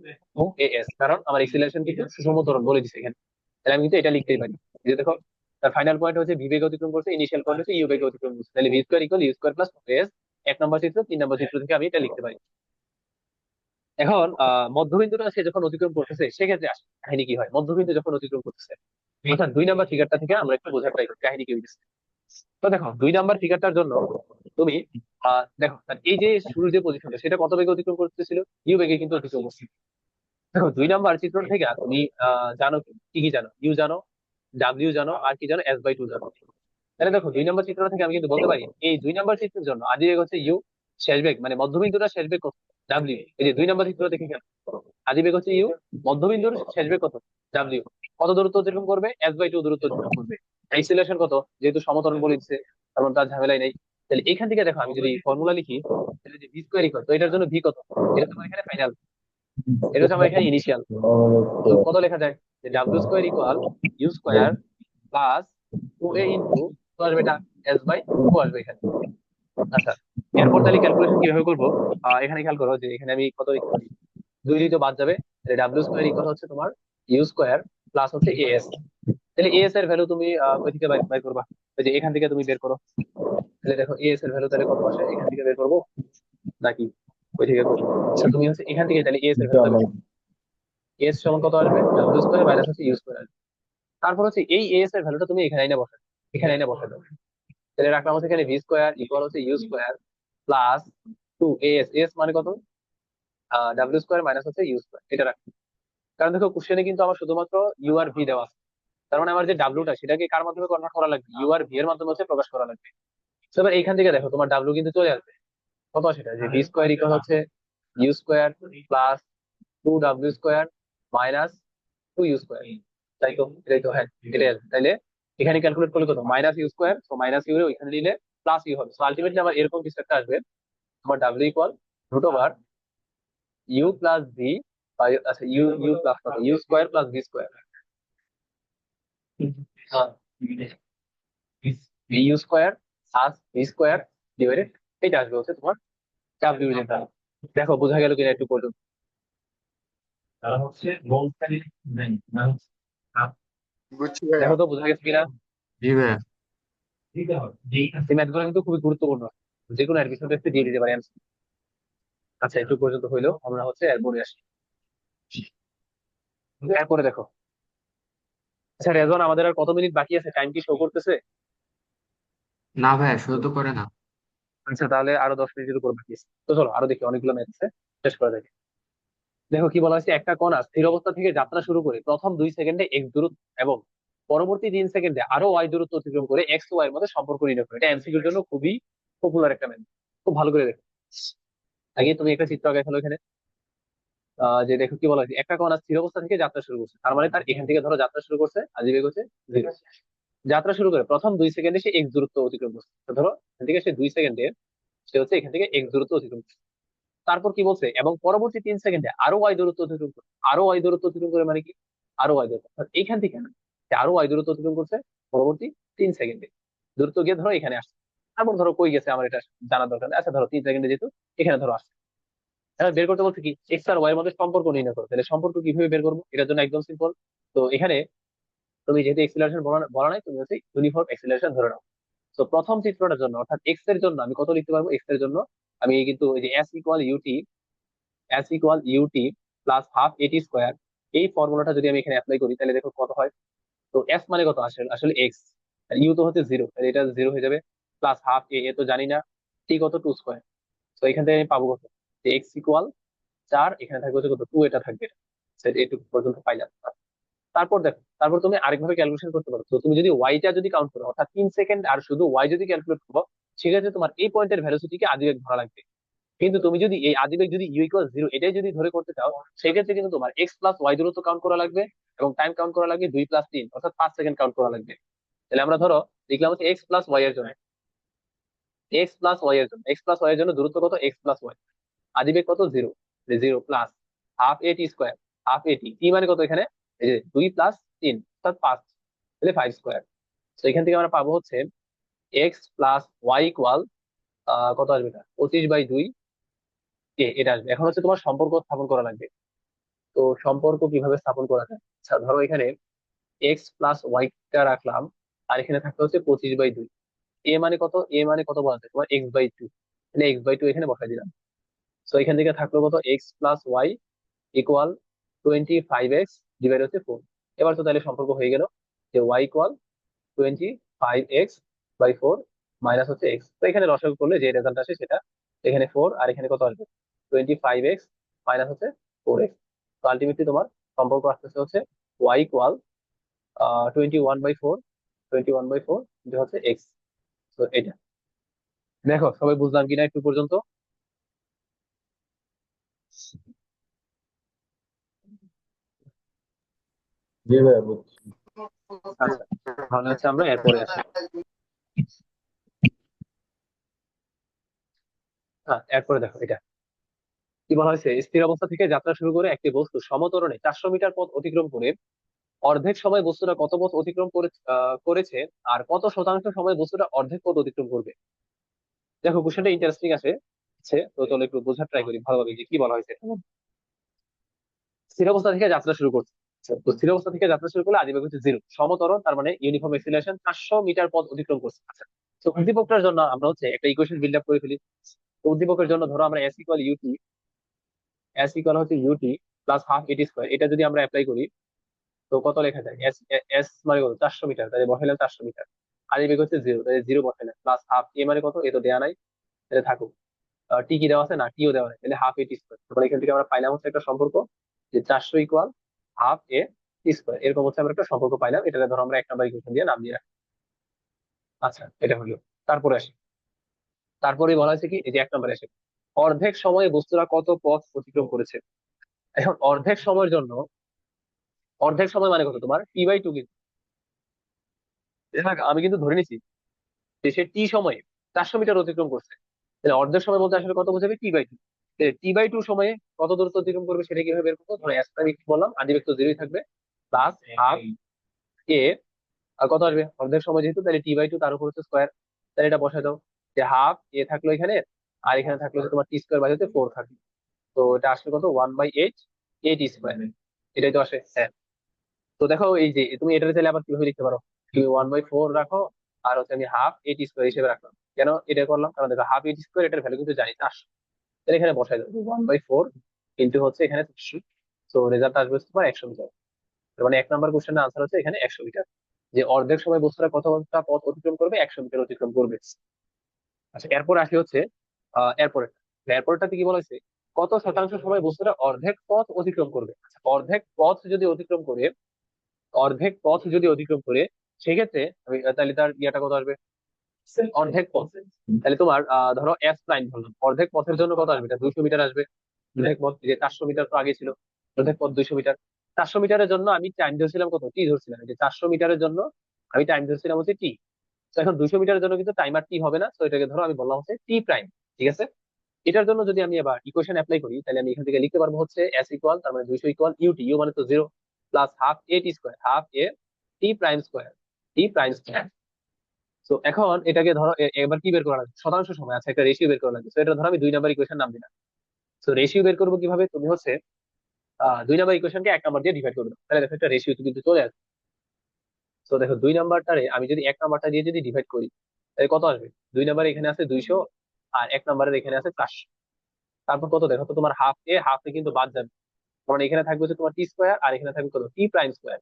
Speaker 1: A S, কারণ আমার এক্সিলারেশন কিন্তু সুষম ত্বরণ বলে দিছে এখানে, তাহলে আমি কিন্তু এটা লিখতেই পারি। এই যে দেখো তার ফাইনাল পয়েন্ট হচ্ছে ভি বেগে অতিক্রম করছে, ইনিশিয়াল পয়েন্ট হচ্ছে ইউ বেগে অতিক্রম করছে, তাহলে V square equal U square plus S, এক নম্বর চিত্র, তিন নম্বর চিত্র থেকে আমি এটা লিখতে পারি। এখন মধ্যবিন্দুটা সে যখন অতিক্রম করতেছে সেক্ষেত্রে আসলে কাহিনী কি হয়, মধ্যবিন্দু যখন অতিক্রম করতেছে, অর্থাৎ দুই নাম্বার ফিগারটা থেকে আমরা একটু বোঝার ট্রাই করি কাহিনী কি হইতেছে। তো দেখো দুই নাম্বার ফিগারটার জন্য তুমি দেখো তার এই যে শুরুর যে পজিশনটা সেটা কত বেগে অতিক্রম করতেছিল, ইউ বেগে কিন্তু অতিক্রম করছিল। দেখো দুই নাম্বার চিত্র থেকে তুমি জানো কি কি জানো, ইউ জানো, ডাব্লিউ জানো, আর কি জানো, এস বাই টু জানো। তাহলে দেখো দুই নম্বর চিত্র থেকে আমি কিন্তু বলতে পারি এই দুই নম্বর চিত্রের জন্য আদি বেগ হচ্ছে ইউ, শেষ বেগ মানে মধ্যবিন্দুটা শেষ বেগ কত, ডাব্লিউ। এই যে দুই নম্বর চিত্র দেখে কেন, আদি বেগ হচ্ছে ইউ, মধ্যবিন্দুর শেষ বেগ কত, ডাব্লিউ। কত দূরত্ব অতিক্রম করবে, এস বাই টু দূরত্ব অতিক্রম করবে। অ্যাক্সিলারেশন কত, যেহেতু সমতরণ বলে দিচ্ছে কারণ তার ঝামেলাই নেই। তাহলে এখান থেকে দেখো আমি যদি ফর্মুলা লিখি, তাহলে যে ভি স্কোয়ার ইকুয়াল, তো এটার জন্য ভি কত, এটা তোমার এখানে ফাইনাল, এটা হচ্ছে আমার এখানে ইনিশিয়াল। তো কত লেখা যায়, যে W square equal U square plus two A into, তো আসবে এটা এস বাই টু আসবে এখানে। আচ্ছা এরপর তাহলে ক্যালকুলেশন কিভাবে করবো, এখানে খেয়াল করো যে এখানে আমি কত লিখতে পারি, দুই দুই তো বাদ যাবে, তাহলে ডাব্লিউ স্কোয়ার ইকুয়াল হচ্ছে তোমার ইউ স্কোয়ার প্লাস হচ্ছে এ এস। তাহলে এ এস এর ভ্যালু তুমি কই থেকে বের করবা, ওই যে এখান থেকে তুমি বের করো। তাহলে দেখো এ এস এর ভ্যালু তাহলে কত আসে, এখান থেকে বের করবো নাকি ওই থেকে করবো। আচ্ছা তুমি হচ্ছে এখান থেকে তাহলে এ এস এর ভ্যালুটা বের করো। এস সমান কত আসবে, ডাব্লিউ স্কোয়ার মাইনাস হচ্ছে ইউ স্কোয়ার আসবে। তারপর হচ্ছে এই এ এস এর ভ্যালুটা তুমি এখানে এনে বসাবে, এখানে এনে বসাবে। তাহলে রাখলাম হচ্ছে এখানে ভি স্কোয়ার ইকুয়াল হচ্ছে U square plus two S, S মানে কত, ডাব্লিউ স্কোয়ার মাইনাস হচ্ছে ইউ স্কোয়ার, এটা রাখলাম। কারণ দেখো কোশ্চেনে কিন্তু আমার শুধুমাত্র ইউ আর ভি দেওয়া আছে, তার মানে আমার যে ডাব্লুটা সেটাকে কার মাধ্যমে কনভার্ট করা লাগবে, ইউ আর ভি এর মাধ্যমে হচ্ছে প্রকাশ করা লাগবে। তো এবার এইখান থেকে দেখো তোমার ডাব্লু কিন্তু চলে আসবে, কত সেটা, যে ভি স্কোয়ার ইকুয়াল হচ্ছে U square plus two W square minus two U square, তাই তো, এটাই তো, হ্যাঁ এটাই আসবে। তাইলে এখানে ক্যালকুলেট করলে কত, মাইনাস ইউ স্কোয়ার, তো মাইনাস ইউ ওইখানে দিলে প্লাস ইউ হবে, তো আলটিমেটলি আমার এরকম কিছু একটা আসবে, তোমার W equal root over U plus V, আচ্ছা ইউ ইউ প্লাস কত, U square plus V square, V U square plus V square divided, এটা আসবে হচ্ছে তোমার ডাব্লিউ যেটা। দেখো বোঝা গেল কিনা একটু পর্যন্ত,
Speaker 2: বুঝছি ভাইয়া।
Speaker 1: দেখো তো বোঝা গেছে কিনা।
Speaker 3: জি ভাইয়া।
Speaker 1: এই ম্যাথ গুলো কিন্তু খুবই গুরুত্বপূর্ণ, যে কোনো এর পিছনে একটু দিয়ে দিতে পারি answer। আচ্ছা একটু পর্যন্ত হইলো, আমরা হচ্ছে এরপরে আসি। এরপরে দেখো, আচ্ছা রেজন আমাদের আর কত মিনিট বাকি আছে, টাইম কি শো করতেছে?
Speaker 3: না ভাইয়া, শুরু তো করে না।
Speaker 1: আচ্ছা তাহলে আরো 10 মিনিটের উপর বাকি আছে, তো চলো আরো দেখি, অনেকগুলো ম্যাথ আছে, শেষ করা দেখি। দেখো কি বলা হয়েছে, একটা কণা স্থির অবস্থা থেকে যাত্রা শুরু করে প্রথম 2 সেকেন্ডে এক্স দূরত্ব এবং পরবর্তী 3 সেকেন্ডে আরো ওয়াই দূরত্ব অতিক্রম করে এক্স ও ওয়াই এর মধ্যে সম্পর্ক নির্ণয় করে, এটা এমসিকিউর জন্য খুবই পপুলার একটা ম্যাথ, খুব ভালো করে দেখো। আগে তুমি একটা চিত্র আঁকাই ফেলো এখানে, যে দেখো কি বলা হয়েছে, একটা কণা স্থির অবস্থা থেকে যাত্রা শুরু করছে, তার মানে তার এখান থেকে ধরো যাত্রা শুরু করছে, আদি বেগ হচ্ছে 0, যাত্রা শুরু করে প্রথম 2 সেকেন্ডে সে এক্স দূরত্ব অতিক্রম করছে, তো ধরো এখান থেকে সে 2 সেকেন্ডে সে হচ্ছে এখান থেকে এক্স দূরত্ব অতিক্রম করছে। তারপর কি বলছে, এবং পরবর্তী 3 সেকেন্ডে আরো ওয়াই দূরত্ব অতিক্রম করে, আরো ওয়াই দূরত্ব অতিক্রম করে মানে কি, আরো ওয়াই দূরত্ব, অর্থাৎ এইখান থেকে না, সে আরো ওয়াই দূরত্ব অতিক্রম করছে পরবর্তী 3 সেকেন্ডে, দূরত্ব গিয়ে ধরো এখানে আসছে। তারপর ধরো কই গেছে আমার এটা জানার দরকার নেই, আচ্ছা ধরো 3 সেকেন্ডে যেহেতু এখানে ধরো আসছে। এখন বের করতে বলছে কি, এক্স আর ওয়াই এর মধ্যে সম্পর্ক নির্ণয় করো, তাহলে সম্পর্ক কিভাবে বের করবো, এটার জন্য একদম সিম্পল। তো এখানে তুমি যেহেতু এক্সিলারেশন বলা নাই, তুমি হচ্ছে ইউনিফর্ম এক্সিলারেশন ধরে নাও। তো প্রথম চিত্রটার জন্য অর্থাৎ এক্স এর জন্য আমি কত লিখতে পারবো, এক্স এর জন্য আমি কিন্তু ওই যে S equal U T plus half A T square এই ফর্মুলাটা যদি আমি এখানে অ্যাপ্লাই করি তাহলে দেখো কত হয়। তো এফ মানে কত আসলে আসলে এক্স, আর ইউ তো হচ্ছে জিরো, তাহলে এটা জিরো হয়ে যাবে। প্লাস হাফ এ, এ তো জানি না, টি কত, টু স্কোয়ার। তো এখান থেকে আমি পাবো কত, যে এক্স ইকুয়াল 4, এখানে থাকবে হচ্ছে কত, 2, এটা থাকবে। এটুকু পর্যন্ত পাইলাম। তারপর দেখো, তারপর তুমি আরেকভাবে ক্যালকুলেশন করতে পারো। তো তুমি যদি ওয়াইটা যদি কাউন্ট করো, অর্থাৎ 3 সেকেন্ড, আর শুধু ওয়াই যদি ক্যালকুলেট করো, সেক্ষেত্রে তোমার এই পয়েন্টের ভ্যালোসিটিকে আদিবেগ ধরা লাগবে। কিন্তু তুমি যদি এই আদিবেগ যদি ইউ ইকুয়াল জিরো এটাই যদি ধরে করতে চাও, সেক্ষেত্রে কিন্তু তোমার এক্স প্লাস ওয়াই দূরত্ব কাউন্ট করা লাগবে, এবং টাইম কাউন্ট করা লাগবে 2 + 3, অর্থাৎ 5 সেকেন্ড কাউন্ট করা লাগবে। তাহলে আমরা ধরো লিখলাম হচ্ছে এক্স প্লাস ওয়াই এর জন্য, এক্স প্লাস ওয়াই এর জন্য দূরত্ব কত, এক্স প্লাস ওয়াই, আদিবেগ কত, জিরো, জিরো প্লাস হাফ এ টি স্কোয়ার, হাফ এ টি, টি মানে কত এখানে, এই যে 2 + 3 অর্থাৎ 5, তাহলে 5 স্কোয়ার। তো এখান থেকে আমরা পাবো হচ্ছে এক্স প্লাস ওয়াই ইকুয়াল কত আসবে, এটা 25/2 এ, এটা আসবে। এখন হচ্ছে তোমার সম্পর্ক স্থাপন করা লাগবে। তো সম্পর্ক কিভাবে স্থাপন করা যায়, আচ্ছা ধরো এখানে এক্স প্লাস ওয়াইটা রাখলাম, আর এখানে থাকতে হচ্ছে 25/2। এ মানে কত, এ মানে কত বলা যায় তোমার, x/2, তাহলে x/2 এখানে বসাই দিলাম। তো এখান থেকে থাকলো কত, x plus Y equal 25x/4। এবার তো তাহলে সম্পর্ক হয়ে গেল যে ওয়াই ইকুয়াল 25x/4 মাইনাস হচ্ছে এক্স। তো এখানে লসাগু করলে যে রেজাল্ট আসে সেটা, এখানে 4 আর এখানে কত আসবে, 25x মাইনাস হচ্ছে 4x। তো আলটিমেটলি তোমার সম্পর্ক আসতেছে হচ্ছে ওয়াই ইকুয়াল 21/4, 21/4 যে হচ্ছে এক্স। তো এটা দেখো সবাই বুঝলাম কিনা একটু পর্যন্ত।
Speaker 4: জি ভাইয়া বুঝছি।
Speaker 1: আচ্ছা, তাহলে হচ্ছে আমরা এরপরে আসি। হ্যাঁ, এরপরে দেখো এটা কি বলা হয়েছে, স্থির অবস্থা থেকে যাত্রা শুরু করে একটি বস্তু সমত্বরণে 400 মিটার পথ অতিক্রম করে অর্ধেক সময় বস্তুটা কত পথ অতিক্রম করেছে, আর কত শতাংশ সময় বস্তুটা অর্ধেক পথ অতিক্রম করবে। দেখো কোশ্চেনটা ইন্টারেস্টিং আছে, তো চলো একটু বোঝার ট্রাই করি ভালোভাবে যে কি বলা হয়েছে। স্থির অবস্থা থেকে যাত্রা শুরু করছে। আচ্ছা, তো স্থির অবস্থা থেকে যাত্রা শুরু করলে আদিবেগ হচ্ছে জিরো, সমতরণ তার মানে ইউনিফর্ম এক্সিলারেশন 400 মিটার পথ অতিক্রম করছে। আচ্ছা, তো উদ্দীপকটার জন্য আমরা হচ্ছে একটা ইকুয়েশন বিল্ড আপ করে ফেলি। তো উদ্দীপকের জন্য ধরো আমরা S equal U T, S equal হচ্ছে U T plus half A T square, এটা যদি আমরা অ্যাপ্লাই করি, তো কত লেখা যায়, এস, এস মানে কত, 400 মিটার, তাহলে বসাইলাম 400 মিটার। আদিবেগ হচ্ছে জিরো, তাহলে জিরো বসাইলাম, প্লাস হাফ এ মানে কত, এ তো দেওয়া নাই, তাহলে থাকুক। টি কি দেওয়া আছে, না টিও দেওয়া নেই, তাহলে হাফ এ টি স্কোয়ার। তারপরে এখান থেকে আমরা পাইলাম হচ্ছে একটা সম্পর্ক, যে 400 ইকুয়াল হাফ এ টি স্কোয়ার, এরকম হচ্ছে আমরা একটা সম্পর্ক পাইলাম। এটাকে ধরো আমরা 1 নম্বর ইকুয়েশন দিয়ে নাম দিয়ে রাখি। আচ্ছা, এটা হলো। তারপরে আসি, তারপরে বলা হয়েছে কি, এই যে 1 নম্বরে আসে, অর্ধেক সময়ে বস্তুরা কত পথ অতিক্রম করেছে। এখন অর্ধেক সময়ের জন্য, অর্ধেক সময় মানে কত তোমার, টি/2, কিন্তু আমি কিন্তু ধরে নিছি যে সে টি সময়ে 400 মিটার অতিক্রম করছে। তাহলে অর্ধেক সময় বলতে আসলে কত বোঝাবে, টি/2। টি/2 সময়ে কত দূরত্ব অতিক্রম করবে সেটা কিভাবে বের করবো, ধরো এস আমি বললাম আদিবেগ তো জিরোই থাকবে, প্লাস হাফ এ, আর কত আসবে, অর্ধেক সময় যেহেতু, তাহলে টি/2 তার উপর হচ্ছে স্কোয়ার। তাহলে এটা বসাই দাও, যে হাফ এ থাকলো এখানে, আর এখানে থাকলো হচ্ছে তোমার টি স্কোয়ার বাই হচ্ছে 4 থাকবে। তো এটা আসলে কত, 1/8 এ টি স্কোয়ার, এটাই তো আসে, হ্যাঁ। তো দেখো এই যে তুমি এটা চাইলে আবার কিভাবে লিখতে পারো, তুমি 1/4 রাখো, আর হচ্ছে আমি হাফ এ টি স্কোয়ার হিসেবে রাখলাম। কেন এটা করলাম, কারণ দেখো হাফ এ টি স্কোয়ার এটার ভ্যালু কিন্তু জানি 400, তাহলে এখানে বসাই দাও 1/4 কিন্তু হচ্ছে এখানে 400। তো রেজাল্ট আসবে হচ্ছে তোমার 100 মিটার। তার মানে 1 নম্বর কোশ্চেনের আনসার হচ্ছে এখানে 100 মিটার, যে অর্ধেক সময় বস্তুরা কতটা পথ অতিক্রম করবে, 100 মিটার অতিক্রম করবে। আচ্ছা, এরপর আসি হচ্ছে এরপরে, এরপরটাতে কি বলা হয়েছে, কত শতাংশ সময় বস্তুরা অর্ধেক পথ অতিক্রম করবে। আচ্ছা, অর্ধেক পথ যদি অতিক্রম করে, অর্ধেক পথ যদি অতিক্রম করে, সেক্ষেত্রে তাহলে তার ইয়েটা কত আসবে, অর্ধেক পথ। তাহলে তোমার ধরো এস প্রাইম ধরলাম, অর্ধেক পথের জন্য কত আসবে, এটা 200 মিটার আসবে। অর্ধেক পথ যে 400 মিটার তো আগে ছিল, অর্ধেক পথ 200 মিটার। 400 মিটারের জন্য আমি টাইম ধরছিলাম কত, টি ধরছিলাম, যে 400 মিটারের জন্য আমি টাইম ধরছিলাম হচ্ছে টি। তো এখন 200 মিটারের জন্য কিন্তু টাইমার টি হবে না, তো এটাকে ধরো আমি বললাম হচ্ছে টি প্রাইম। ঠিক আছে, এটার জন্য যদি আমি আবার ইকুয়েশন অ্যাপ্লাই করি, তাহলে আমি এখান থেকে লিখতে পারবো হচ্ছে এস ইকুয়াল, তার মানে 200 ইকুয়াল ইউটি, ইউ মানে তো জিরো, প্লাস হাফ এ টি স্কোয়ার, হাফ এ টি প্রাইম স্কোয়ার, টি প্রাইম স্কোয়ার। তো এখন এটাকে ধরো এবার কি বের করা লাগবে, শতাংশ সময় আছে একটা রেশিও বের করা লাগবে। তো এটা ধরো আমি 2 নম্বর ইকুয়েশন নাম দিলাম। তো রেশিও বের করবো কিভাবে, তুমি হচ্ছে 2 নম্বর ইকুয়েশনকে 1 নম্বর দিয়ে ডিভাইড করবে, তাহলে দেখো একটা রেশিও কিন্তু চলে আসবে। তো দেখো 2 নম্বরটারে আমি যদি 1 নম্বরটা দিয়ে যদি ডিভাইড করি, তাহলে কত আসবে, 2 নম্বরে এখানে আছে 200, আর 1 নম্বরের এখানে আছে 400। তারপর কত দেখো তো, তোমার হাফ এ, হাফ এ কিন্তু বাদ যাবে, কারণ এখানে থাকবে হচ্ছে তোমার টি স্কোয়ার আর এখানে থাকবে কত টি প্রাইম স্কোয়ার।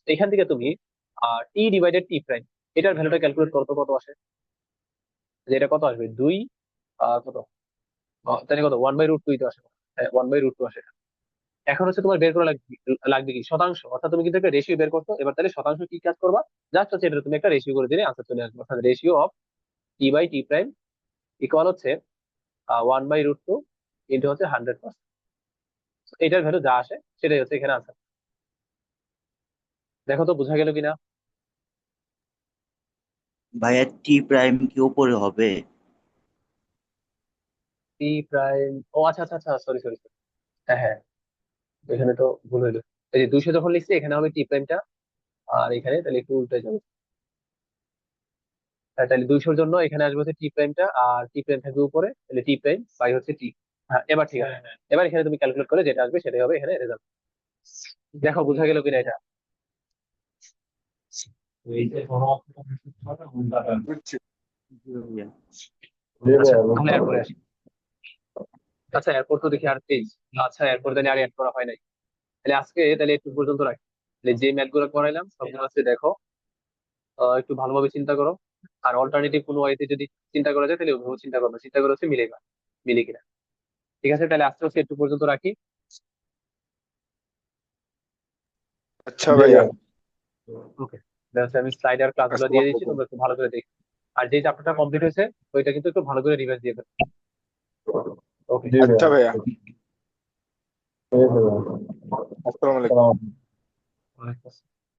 Speaker 1: এখান থেকে তুমি টি ডিভাইডেড টি প্রাইম এটার ভ্যালুটা ক্যালকুলেট করতে কত আসে, যে এটা কত আসবে 2 কত তাহলে কত 1/√2 তো আসে, 1/√2 আসে। এখন হচ্ছে তোমার বের করা লাগবে কি শতাংশ, অর্থাৎ তুমি কিন্তু একটা রেশিও বের করছো। এবার তাহলে শতাংশ কি কাজ করবা, জাস্ট হচ্ছে এটা তুমি একটা রেশিও করে দিলে আনসার চলে আসবে, অর্থাৎ ratio of T by T prime equal হচ্ছে 1/√2 ইন্টু হচ্ছে 100%। এটার ভ্যালু যা আসে সেটাই হচ্ছে এখানে আনসার। দেখো তো বোঝা গেল কিনা।
Speaker 5: ভাইয়া টি প্রাইম কি উপরে হবে?
Speaker 1: টি প্রাইম, ও আচ্ছা আচ্ছা আচ্ছা, সরি সরি। হ্যাঁ হ্যাঁ, এখানে তো ভুল হইলো। এই যে 200 যখন লিখছি এখানে হবে টি প্রাইমটা, আর এখানে তাহলে একটু উল্টে যাবে। তাহলে 200-র জন্য এখানে আসবে হচ্ছে টি প্রাইমটা, আর টি প্রাইম থাকবে উপরে, তাহলে টি প্রাইম বাই হচ্ছে টি। হ্যাঁ এবার ঠিক আছে। এবার এখানে তুমি ক্যালকুলেট করে যেটা আসবে সেটাই হবে এখানে রেজাল্ট। দেখো বোঝা গেল কিনা এটা।
Speaker 2: বুঝছি।
Speaker 5: জি ভাইয়া।
Speaker 4: জি
Speaker 1: আচ্ছা
Speaker 4: ভাইয়া
Speaker 1: তাহলে
Speaker 4: বুঝছি।
Speaker 1: এরপরে আসি। আচ্ছা এরপর তো দেখি আর পেজ, আচ্ছা এরপর তাহলে আর অ্যাড করা হয় নাই। তাহলে আজকে তাহলে একটু পর্যন্ত রাখি। তাহলে যে ম্যাথ গুলো করাইলাম সবগুলো আছে দেখো, একটু ভালোভাবে চিন্তা করো। আর অল্টারনেটিভ কোনো ওয়েতে যদি চিন্তা করা যায় তাহলে ওইভাবে চিন্তা করবে, চিন্তা করে হচ্ছে মিলে কিনা। ঠিক আছে, তাহলে আজকে হচ্ছে একটু পর্যন্ত রাখি।
Speaker 2: আচ্ছা
Speaker 4: জি
Speaker 2: ভাইয়া,
Speaker 4: ভাইয়া।
Speaker 1: ওকে, আমি স্লাইডার ক্লাসগুলো দিয়ে
Speaker 2: আসসালামু
Speaker 1: দিচ্ছি,
Speaker 2: আলাইকুম।
Speaker 1: তোমরা একটু ভালো করে দেখো। আর যে চ্যাপ্টারটা কমপ্লিট হয়েছে ওইটা কিন্তু একটু ভালো করে রিভাইজ দিয়ে ফেলো। ওকে।
Speaker 4: জি
Speaker 2: আচ্ছা
Speaker 4: ভাইয়া।
Speaker 2: ভাইয়া,
Speaker 4: ঠিক আছে ভাইয়া।
Speaker 2: আসসালামু আলাইকুম।
Speaker 4: আসসালামু আলাইকুম।
Speaker 1: ওয়ালাইকুম আসসালাম।